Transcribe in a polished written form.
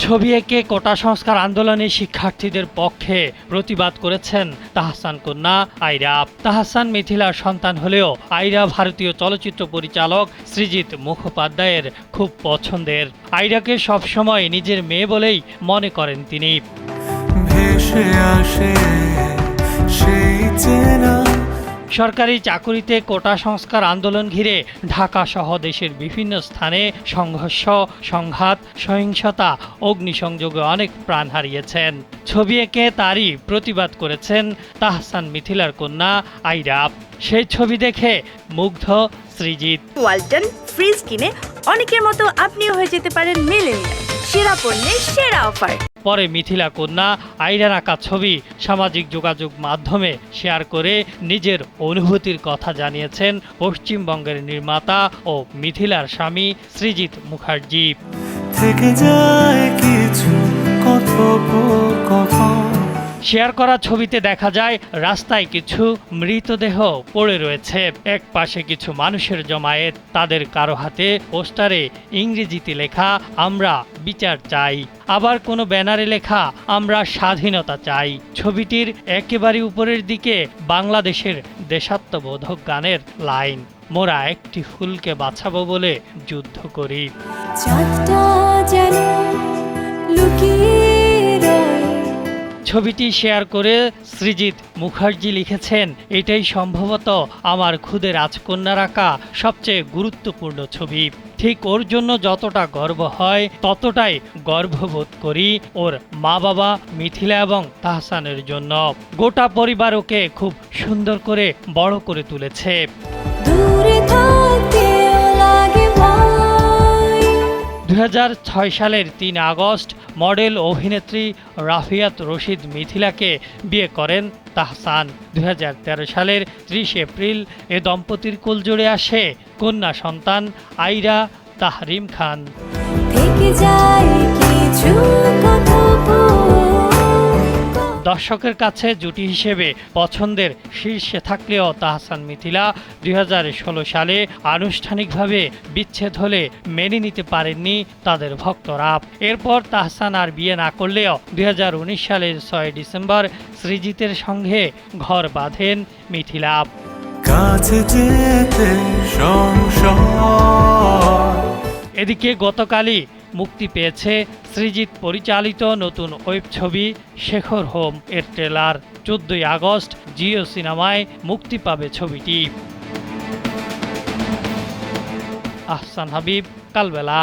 ছবি এঁকে কোটা সংস্কার আন্দোলনে শিক্ষার্থীদের পক্ষে প্রতিবাদ করেছেন তাহসান কন্যা আইরা। তাহসান মিথিলার সন্তান হলেও আইরা ভারতীয় চলচ্চিত্র পরিচালক সৃজিত মুখোপাধ্যায়ের খুব পছন্দের। আইরাকে সবসময় নিজের মেয়ে বলেই মনে করেন তিনি। ভেসে আসে সেই চেনা। সরকারি চাকুরিতে কোটা সংস্কার আন্দোলন ঘিরে ঢাকা সহ দেশের বিভিন্ন স্থানে সংঘর্ষ, সংঘাত, সহিংসতা, অগ্নিসংযোগে অনেক প্রাণ হারিয়েছেন। ছবি এঁকে তারই প্রতিবাদ করেছেন তাহসান মিথিলার কন্যা আইরা। সেই ছবি দেখে মুগ্ধ সৃজিত। ওয়ালটন ফ্রিজ কিনে অনেকের মতো আপনিও হয়ে যেতে পারেন মিলেনিয়াল। সেরা পণ্যের সেরা অফার। পরে মিথিলা কন্যা আইরার আঁকা ছবি সামাজিক যোগাযোগ মাধ্যমে শেয়ার করে নিজের অনুভূতির কথা জানিয়েছেন পশ্চিমবঙ্গের নির্মাতা ও মিথিলার স্বামী সৃজিত মুখার্জি। থেকে যায় কিছু শেয়ার করা ছবিতে দেখা যায় রাস্তায় কিছু মৃতদেহ পড়ে রয়েছে। এক পাশে কিছু মানুষের জমায়েত, তাদের কারো হাতে পোস্টারে ইংরেজিতে লেখা আমরা বিচার চাই, আবার কোনো ব্যানারে লেখা আমরা স্বাধীনতা চাই। ছবিটির একেবারে উপরের দিকে বাংলাদেশের দেশাত্মবোধক গানের লাইন, মোরা একটি ফুলকে বাঁচাবো বলে যুদ্ধ করি। ছবিটি শেয়ার করে সৃজিত মুখার্জি লিখেছেন, এটাই সম্ভবত আমার খুদে রাজকন্যার আঁকা সবচেয়ে গুরুত্বপূর্ণ ছবি। ঠিক ওর জন্য যতটা গর্ব হয় ততটাই গর্ববোধ করি ওর মা বাবা মিথিলা এবং তাহসানের জন্য। গোটা পরিবার ওকে খুব সুন্দর করে বড় করে তুলেছে। 2006 সালের 3 আগস্ট মডেল অভিনেত্রী রাফিয়াত রশিদ মিথিলাকে বিয়ে করেন তাহসান। 2013 সালের 30 এপ্রিল এ দম্পতির কোলজোড়ে আসে কন্যা সন্তান আইরা তাহরিম খান। দর্শকের কাছে জুটি হিসেবে পছন্দের শীর্ষে থাকলেও তাহসান মিথিলা 2016 সালে আনুষ্ঠানিকভাবে বিচ্ছেদ হলে মেনে নিতে পারেননি তাদের ভক্তরা। এরপর তাহসান আর বিয়ে না করলেও 2019 সালের 6 ডিসেম্বর সৃজিতের সঙ্গে ঘর বাঁধেন মিথিলা। এদিকে গতকালই মুক্তি পেয়েছে সৃজিত পরিচালিত নতুন ওয়েব ছবি শেখর হোম এর ট্রেলার। 14 আগস্ট জিও সিনেমায় মুক্তি পাবে ছবিটি। আহসান হাবিব, কালবেলা।